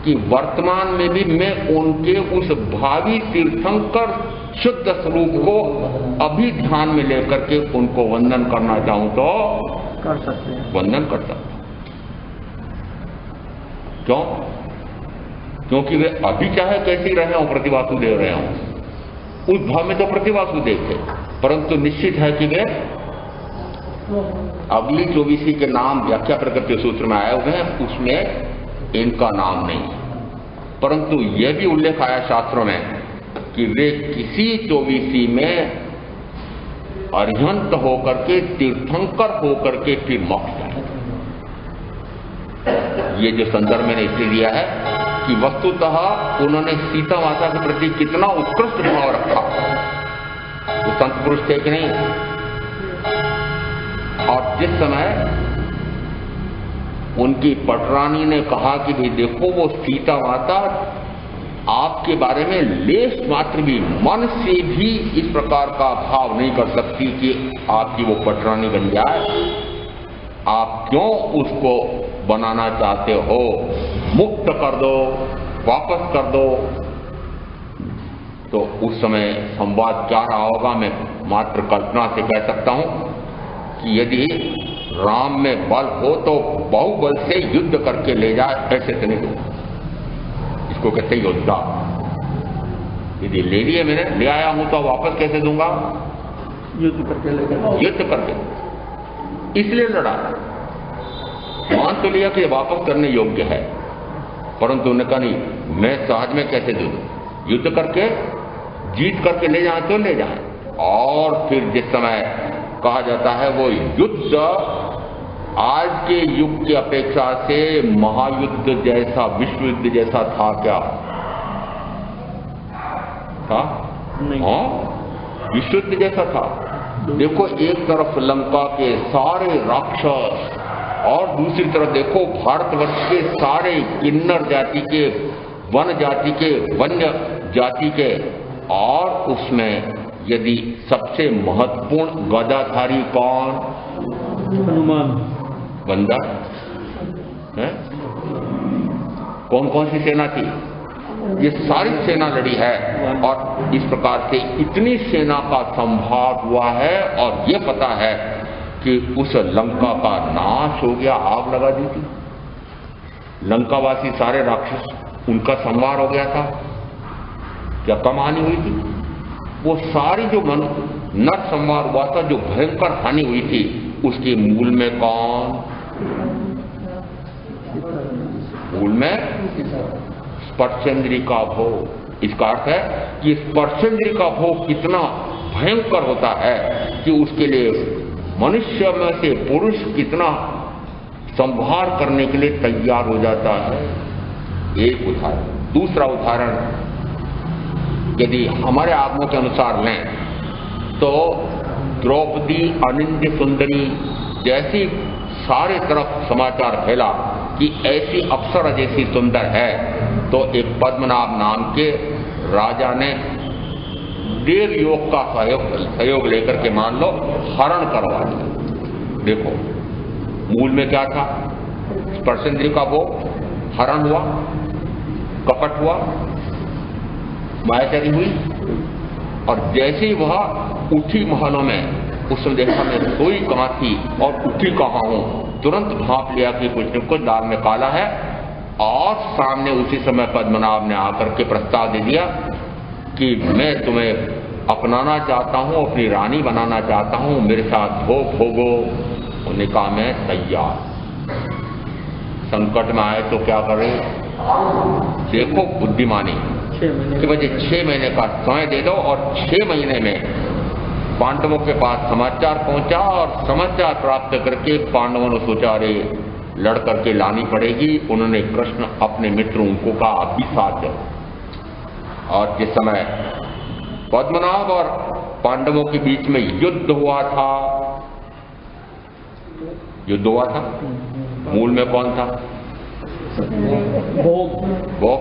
कि वर्तमान में भी मैं उनके उस भावी तीर्थंकर शुद्ध स्वरूप को अभी ध्यान में लेकर के उनको वंदन करना चाहूं तो कर सकते हैं, वंदन कर सकते। क्यों? क्योंकि वे अभी चाहे कैसी रहे हों, प्रतिभासु देव रहे हों, उस भाव में तो प्रतिभासु देव थे, परंतु निश्चित है कि वे अगली 24 के नाम व्याख्या प्रकृति सूत्र में आए हुए हैं, उसमें इनका नाम नहीं, परंतु यह भी उल्लेख आया शास्त्रों में कि वे किसी 24 में अरिहंत होकर के, तीर्थंकर होकर के फिर मोक्ष जाए। ये जो संदर्भ मैंने इसलिए दिया है कि वस्तुतः उन्होंने सीता माता के प्रति कितना उत्कृष्ट भाव रखा, वो संत पुरुष थे कि नहीं? और जिस समय उनकी पटरानी ने कहा कि भाई देखो वो सीता माता आपके बारे में लेश मात्र भी मन से भी इस प्रकार का भाव नहीं कर सकती कि आपकी वो पटरानी बन जाए, आप क्यों उसको बनाना चाहते हो? मुक्त कर दो, वापस कर दो। तो उस समय संवाद क्या रहा होगा, मैं मात्र कल्पना से कह सकता हूं कि यदि राम में बल हो तो बाहुबल से युद्ध करके ले जाए, ऐसे तो नहीं दूंगा, इसको कहते योद्धा। यदि ले लिए मैंने, ले आया हूं तो वापस कैसे दूंगा? युद्ध करके लेकर, युद्ध करके। इसलिए लड़ा, मान तो लिया कि वापस करने योग्य है, परंतु उन्होंने कहा नहीं, मैं सहज में कैसे दे दूं? युद्ध करके जीत करके ले जाए तो ले जाए। और फिर जिस समय कहा जाता है वो युद्ध आज के युग की अपेक्षा से महायुद्ध जैसा, विश्व युद्ध जैसा था क्या? था? नहीं। हाँ, विश्व युद्ध जैसा था। देखो एक तरफ लंका के सारे राक्षस और दूसरी तरफ देखो भारतवर्ष के सारे किन्नर जाति के, वन जाति के, वन्य जाति के, और उसमें यदि सबसे महत्वपूर्ण गदाधारी कौन? हनुमान। बंदर है? कौन कौन सी सेना थी? ये सारी सेना लड़ी है, और इस प्रकार से इतनी सेना का संभार हुआ है, और ये पता है कि उस लंका का नाश हो गया, आग लगा दी थी। लंकावासी सारे राक्षस, उनका संहार हो गया था। क्या कमानी हुई थी? वो सारी जो नर संहार हुआ था, जो भयंकर हानि हुई थी, उसके मूल में कौन? मूल में स्पर्शेंद्री का भोग। इसका अर्थ है कि स्पर्शेंद्री का भोग कितना भयंकर होता है कि उसके लिए मनुष्य में से पुरुष कितना संहार करने के लिए तैयार हो जाता है। एक उदाहरण। दूसरा उदाहरण यदि हमारे आगमों के अनुसार लें तो द्रौपदी अनिंद्य सुंदरी जैसी सारे तरफ समाचार फैला कि ऐसी अप्सरा जैसी सुंदर है, तो एक पद्मनाभ नाम के राजा ने देव योग का सहयोग लेकर के मान लो हरण करवा दिया। देखो मूल में क्या था? स्पर्शेंद्रिय का भोग, हरण हुआ, कपट हुआ, मायाचारी हुई, और जैसे ही वह उठी महलों में, उस समय देखा मैं सोई कहाँ थी और उठी कहाँ हूं, तुरंत भाप लिया कि कुछ न कुछ दाल में काला है, और सामने उसी समय पद्मनाभ ने आकर के प्रस्ताव दे दिया कि मैं तुम्हें अपनाना चाहता हूं, अपनी रानी बनाना चाहता हूं, मेरे साथ भोगो। उन्होंने कहा मैं तैयार। संकट में आए तो क्या करे? देखो बुद्धिमानी, कि मुझे 6 महीने का समय दे दो। और 6 महीने में पांडवों के पास समाचार पहुंचा और समाचार प्राप्त करके पांडवों ने सोचा अरे लड़ करके लानी पड़ेगी। उन्होंने कृष्ण अपने मित्र उनको कहा आप भी साथ जाओ। और जिस समय पद्मनाभ और पांडवों के बीच में युद्ध हुआ था, मूल में कौन था? वो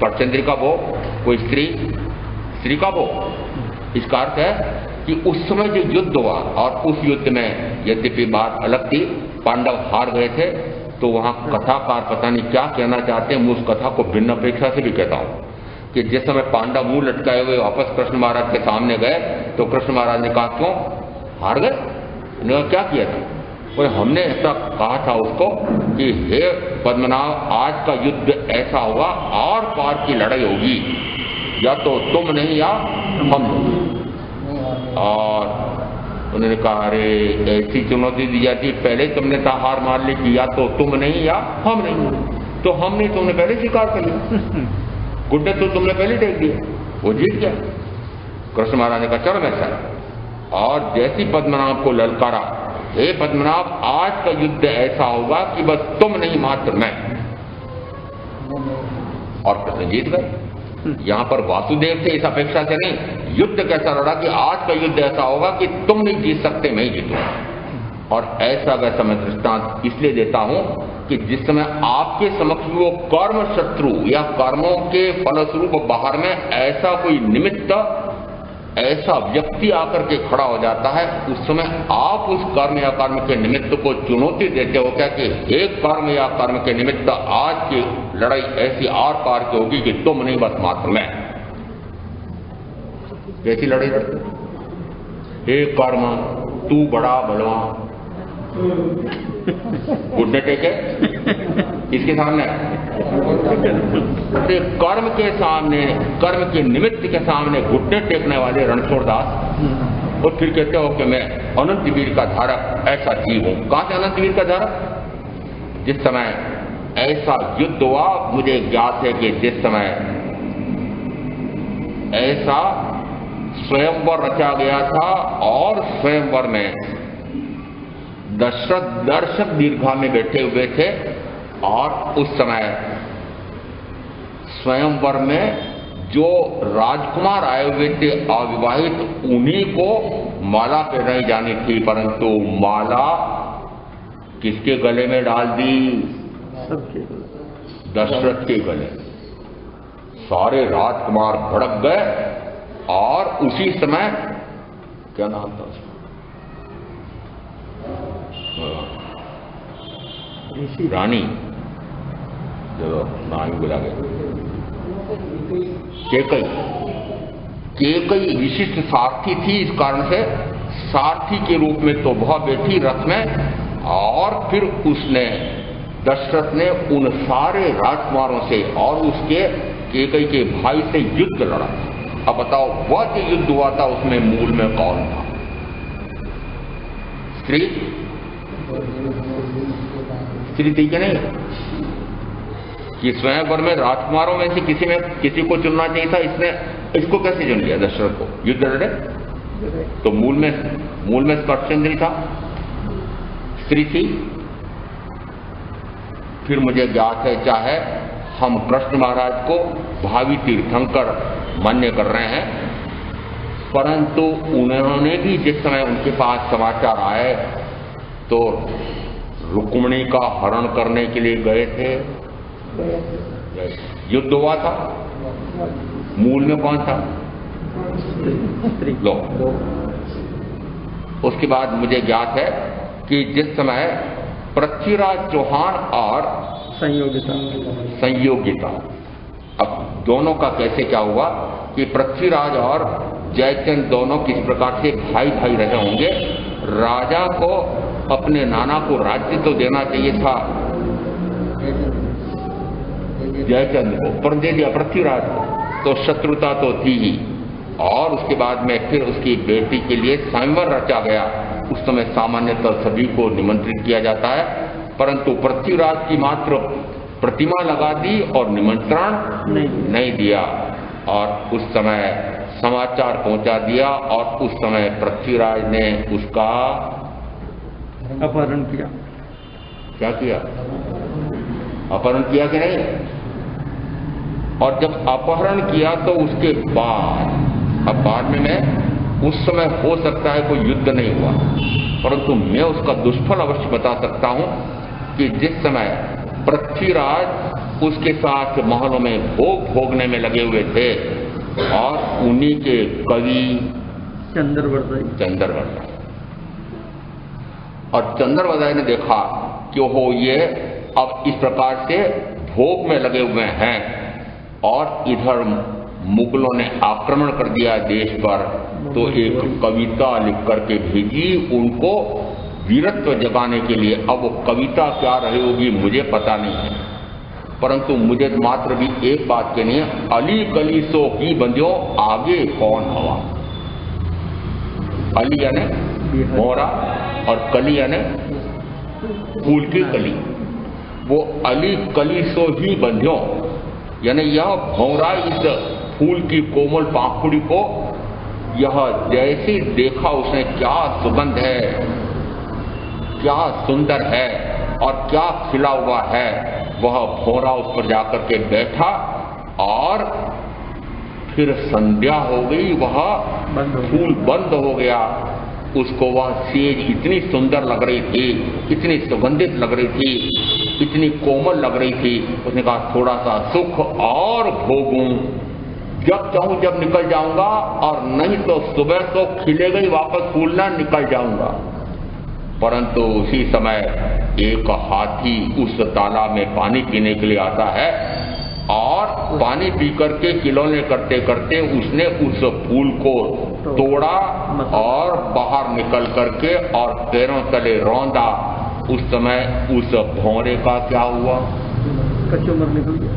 परचंद्री का वो, कोई स्त्री का वो। इसका अर्थ है कि उस समय जो युद्ध हुआ और उस युद्ध में यद्यपि बात अलग थी, पांडव हार गए थे, तो वहां कथाकार पता नहीं क्या कहना चाहते हैं। मैं उस कथा को भिन्न अपेक्षा से भी कहता हूं कि जिस समय पांडव मुंह लटकाए हुए वापस कृष्ण महाराज के सामने गए तो कृष्ण महाराज ने कहा क्यों हार गए? उन्होंने क्या किया था? और हमने ऐसा कहा था उसको कि हे पद्मनाभ, आज का युद्ध ऐसा होगा और पार की लड़ाई होगी, या तो तुम नहीं या हम। और उन्होंने कहा अरे ऐसी चुनौती दी जाती, पहले तुमने हार मान ली कि या तो तुम नहीं या हम नहीं। तो हम नहीं, तुमने पहले स्वीकार कर लिया, गुड्डे तो तुमने पहले टेक दिया, वो जीत गया। कृष्ण महाराज ने कहा चलो मैं सर। और जैसी पद्मनाभ को ललकारा, हे पद्मनाभ, आज का युद्ध ऐसा होगा कि बस तुम नहीं मात्र मैं। और कृष्ण जीत गए। यहां पर वासुदेव से इस अपेक्षा से नहीं, युद्ध कैसा लड़ा कि आज का युद्ध ऐसा होगा कि तुम नहीं जीत सकते, मैं ही जीतूंगा। और ऐसा वैसा मैं दृष्टांत इसलिए देता हूं कि जिस समय आपके समक्ष वो कर्म शत्रु या कर्मों के फलस्वरूप बाहर में ऐसा कोई निमित्त, ऐसा व्यक्ति आकर के खड़ा हो जाता है, उस समय आप उस कर्म या कर्म के निमित्त को चुनौती देते हो क्या कि एक कर्म या कर्म के निमित्त आज की लड़ाई ऐसी आर पार की होगी कि तुम नहीं बस मात्र मैं। कैसी लड़ाई लड़ते? हे कर्म तू बड़ा बलवान, घुटने टेके इसके सामने, कर्म के सामने, कर्म के निमित्त के सामने घुटने टेकने वाले रणछोड़ दास। और फिर कहते हो कि मैं अनंत वीर का धारक ऐसा जीव हूं। कहां से अनंत वीर का धारक? जिस समय ऐसा युद्ध हुआ, मुझे ज्ञात है कि जिस समय ऐसा स्वयंवर रचा गया था और स्वयंवर में दशरथ दर्शक दीर्घा में बैठे हुए थे, और उस समय स्वयंवर में जो राजकुमार आए हुए थे अविवाहित, उन्हीं को माला पहनाई जानी थी, परंतु माला किसके गले में डाल दी? दशरथ के गले। सारे राजकुमार भड़क गए। और उसी समय क्या नाम था उसका? रानी, चलो नाम ही बुला गए, केकई विशिष्ट सारथी थी। इस कारण से सारथी के रूप में तो वह बैठी रथ में, और फिर उसने, दशरथ ने उन सारे राजकुमारों से और उसके केकई के भाई से युद्ध लड़ा। अब बताओ वह जो युद्ध हुआ था उसमें मूल में कौन था? स्त्री थी कि नहीं? कि स्वयंवर में राजकुमारों में से किसी को चुनना चाहिए था, इसने इसको कैसे चुन लिया दशरथ को? युद्ध लड़े तो मूल में स्पर्शेंद्री था, स्त्री थी। फिर मुझे ज्ञात है, चाहे हम कृष्ण महाराज को भावी तीर्थंकर मान्य कर रहे हैं, परंतु उन्होंने भी जिस समय उनके पास समाचार आए तो रुक्मिणी का हरण करने के लिए गए थे। युद्ध हुआ था, मूल में कौन था? लो। उसके बाद मुझे ज्ञात है कि जिस समय पृथ्वीराज चौहान और संयोगिता, अब दोनों का कैसे क्या हुआ कि पृथ्वीराज और जयचंद दोनों किस प्रकार से भाई भाई रहे होंगे। राजा को अपने नाना को राज्य तो देना चाहिए था जयचंद को, पर दे दिया पृथ्वीराज को, तो शत्रुता तो थी ही। और उसके बाद में फिर उसकी बेटी के लिए स्वयंवर रचा गया। उस समय सामान्यतः सभी को निमंत्रित किया जाता है, परंतु पृथ्वीराज की मात्र प्रतिमा लगा दी और निमंत्रण नहीं दिया। और उस समय समाचार पहुंचा दिया और उस समय पृथ्वीराज ने उसका अपहरण किया। क्या किया? अपहरण किया कि नहीं? और जब अपहरण किया तो उसके बाद में उस समय हो सकता है कोई युद्ध नहीं हुआ, परंतु मैं उसका दुष्फल अवश्य बता सकता हूं कि जिस समय पृथ्वीराज उसके साथ महलों में भोग भोगने में लगे हुए थे और उन्हीं के कवि चंद्रवरदाई और चंद्रवरदाई ने देखा कि हो ये अब इस प्रकार से भोग में लगे हुए हैं और इधर मुगलों ने आक्रमण कर दिया देश पर, तो एक कविता लिख करके भेजी उनको वीरत्व जगाने के लिए। अब वो कविता क्या रही होगी मुझे पता नहीं है, परंतु मुझे मात्र भी एक बात कहनी है, अली कली सो की बंदियों आगे कौन हवा। अली यानी मोरा और कली यानी फूल की कली। वो अली कली सो ही बंधियों यानी यह भौरा इस फूल की कोमल पाखुड़ी को यह जैसे देखा उसने क्या सुगंध है, क्या सुंदर है और क्या खिला हुआ है, वह भौरा उस पर जाकर के बैठा और फिर संध्या हो गई, वह फूल बंद हो गया। उसको वह सेज इतनी सुंदर लग रही थी, इतनी सुगंधित लग रही थी, इतनी कोमल लग रही थी। उसने कहा थोड़ा सा सुख और भोगूं, जब चाहूं जब निकल जाऊंगा, और नहीं तो सुबह तो खिलेगा ही वापस फूल ना, निकल जाऊंगा। परंतु उसी समय एक हाथी उस तालाब में पानी पीने के लिए आता है और पानी पी करके खिलौने करते करते उसने उस फूल को तोड़ा और बाहर निकल करके और पैरों तले रौंदा। उस समय उस भौरे का क्या हुआ? कचूमर निकल गया।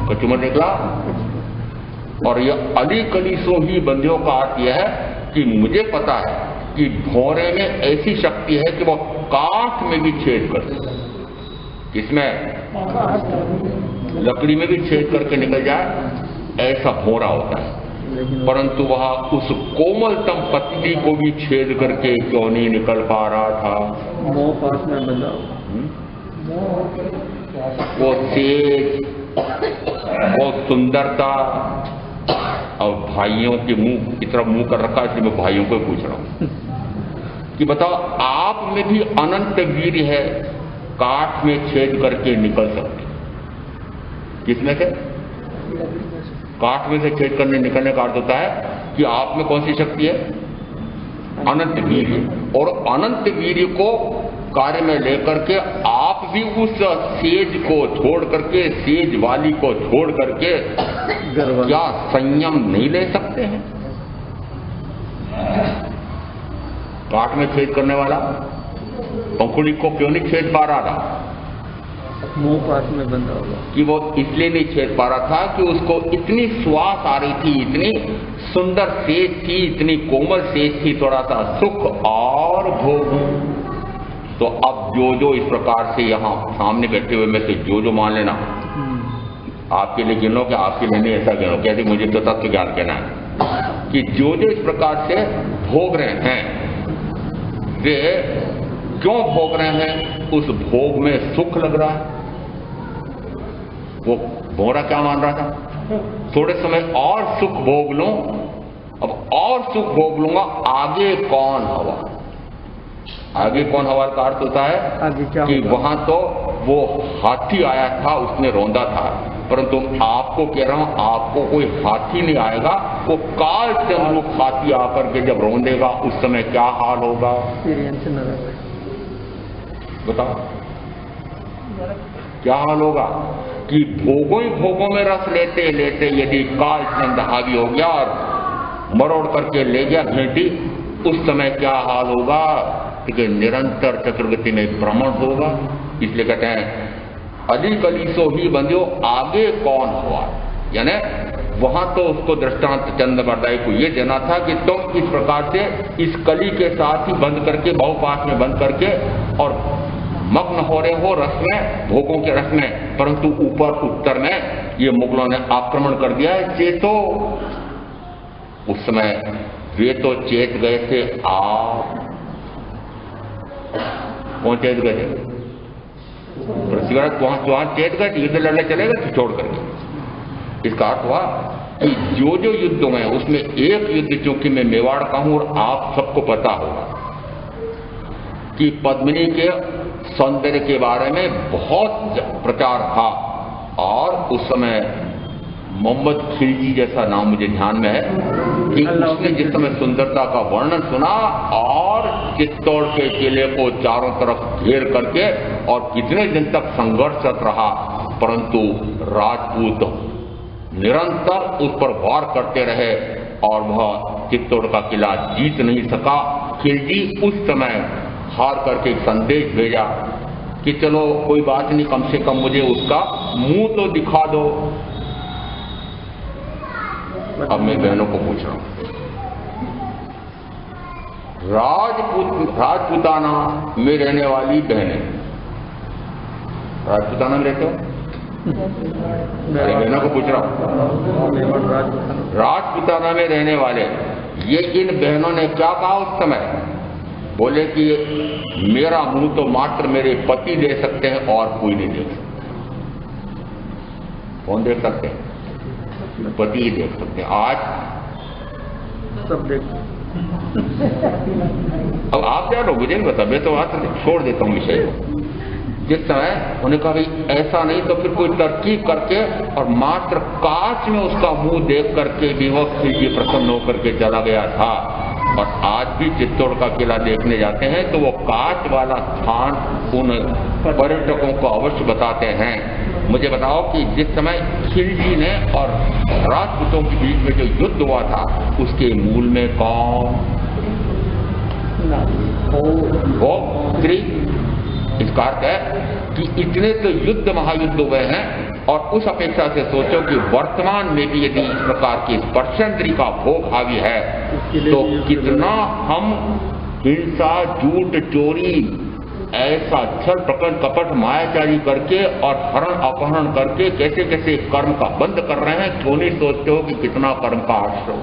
कचूमर निकला। और यह अली कली सो ही बंदियों का अर्थ यह है कि मुझे पता है कि भौरे में ऐसी शक्ति है कि वह काठ में भी छेद कर सकता है। किसमें? लकड़ी में भी छेद करके निकल जाए, ऐसा भौरा होता है। परंतु वह उस कोमलतम पत्ती को भी छेद करके क्यों नहीं निकल पा रहा था? मोह पास में बंधा। वो तेज, वो सुंदरता, और भाइयों के मुंह की तरफ मुंह कर रखा है, इसलिए मैं भाइयों को पूछ रहा हूं कि बताओ आप में भी अनंत वीर है, काठ में छेद करके निकल सकते। किसमें से? काठ में से छेद करने निकलने का अर्थ होता है कि आप में कौन सी शक्ति है? अनंत वीर्य। और अनंत वीर्य को कार्य में लेकर के आप भी उस सेज को छोड़ करके, सेज वाली को छोड़ करके क्या संयम नहीं ले सकते हैं? काठ में छेद करने वाला पंखुड़ी को क्यों नहीं छेद पा रहा था? मुंह पास में बंधा होगा कि वो इसलिए नहीं छेद पा रहा था कि उसको इतनी श्वास आ रही थी, इतनी सुंदर सेज थी, इतनी कोमल सेज थी, थोड़ा सा सुख और भोग। तो अब जो इस प्रकार से यहाँ सामने बैठे हुए में से जो मान लेना, आपके लिए गिनो कि आपके लिए नहीं, ऐसा गिनो। कैसे? मुझे तो तत्व ज्ञान कहना है कि जो इस प्रकार से भोग रहे हैं वे क्यों भोग रहे हैं? उस भोग में सुख लग रहा है। वो भौरा क्या मान रहा था? थोड़े समय और सुख भोग लूं, अब और सुख भोग लूंगा, आगे कौन हवा। आगे कौन हवा का अर्थ होता है आगे क्या कि वहां तो वो हाथी आया था, उसने रौंदा था, परंतु आपको कह रहा हूं आपको कोई हाथी नहीं आएगा, वो काल चंद्र हाथी आकर के जब रौंदेगा उस समय क्या हाल होगा? बताओ क्या हाल होगा? कि भोगों ही भोगों में रस लेते लेते यदि काल चंद हावी हो गया और मरोड़ करके ले गया भेंटी, उस समय क्या हाल होगा? कि निरंतर चक्रगति में भ्रमण होगा। इसलिए कहते हैं अली कली सो ही बंधियो आगे कौन हुआ। यानी वहां तो उसको दृष्टांत चंद्रवरदाई को ये देना था कि तुम इस प्रकार से इस कली के साथ ही बंद करके, बहुपाश में बंद करके और मग्न हो रहे हो रस में, भोगों के रस में, परंतु ऊपर उत्तर में ये मुगलों ने आक्रमण कर दिया है चेतो। उस समय वे तो चेत गए थे, आप कौन चेत गए थे? पृथ्वीराज वहां चेत गए थे, युद्ध लड़ने चले गए थे छोड़ करके। इसका अर्थ हुआ कि जो जो युद्ध हुए उसमें एक युद्ध, चूंकि मैं मेवाड़ का हूं और आप सबको पता होगा कि पद्मिनी के सौंदर्य के बारे में बहुत प्रचार था, और उस समय मोहम्मद खिलजी जैसा नाम मुझे ध्यान में है कि उसने जिस समय सुंदरता का वर्णन सुना और चित्तौड़ के किले को चारों तरफ घेर करके, और कितने दिन तक संघर्षरत रहा, परंतु राजपूत निरंतर उस पर वार करते रहे और वह चित्तौड़ का किला जीत नहीं सका। खिलजी उस समय हार करके एक संदेश भेजा कि चलो कोई बात नहीं, कम से कम मुझे उसका मुंह तो दिखा दो। अब मैं बहनों को पूछ रहा हूं, राजपुताना में रहने वाली बहनें, राजपुताना में रहते हो? बहनों को पूछ रहा हूं, राजपुताना में रहने वाले ये इन बहनों ने क्या कहा उस समय? बोले कि मेरा मुंह तो मात्र मेरे पति दे सकते हैं और कोई नहीं देख सकता। कौन देख सकते हैं? पति ही देख सकते हैं। आज सब देख। अब आप क्या लोग, मुझे नहीं बता, मैं तो आज छोड़ देता हूं विषय को। जिस समय उन्होंने कहा भाई ऐसा नहीं तो फिर कोई तरकीब करके, और मात्र कांच में उसका मुंह देख करके भी वो खिलजी प्रसन्न होकर के चला गया था। और आज भी चित्तौड़ का किला देखने जाते हैं तो वो कांच वाला स्थान उन पर्यटकों को अवश्य बताते हैं। मुझे बताओ कि जिस समय खिलजी ने और राजपूतों के बीच में जो युद्ध हुआ था उसके मूल में कौन? वो स्त्री। इसका अर्थ है कि इतने तो युद्ध महायुद्ध हुए हैं, और उस अपेक्षा से सोचो कि वर्तमान में भी यदि इस प्रकार की स्पर्शेंद्री का भोग हावी है तो कितना हम हिंसा, झूठ, चोरी, ऐसा छल, प्रकट, कपट, मायाचारी करके और हरण अपहरण करके कैसे कैसे कर्म का बंद कर रहे हैं। क्यों नहीं सोचते हो कि कितना कर्म का आश्रय हो?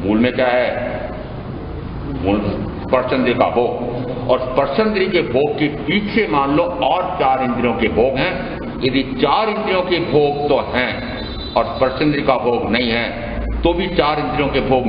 मूल में क्या है? मूल स्पर्शेंद्री का भोग, और स्पर्शेंद्री के भोग के पीछे मान लो और 4 इंद्रियों के भोग हैं। यदि 4 इंद्रियों के भोग तो हैं और स्पर्शेंद्री का भोग नहीं है, तो भी 4 इंद्रियों के भोग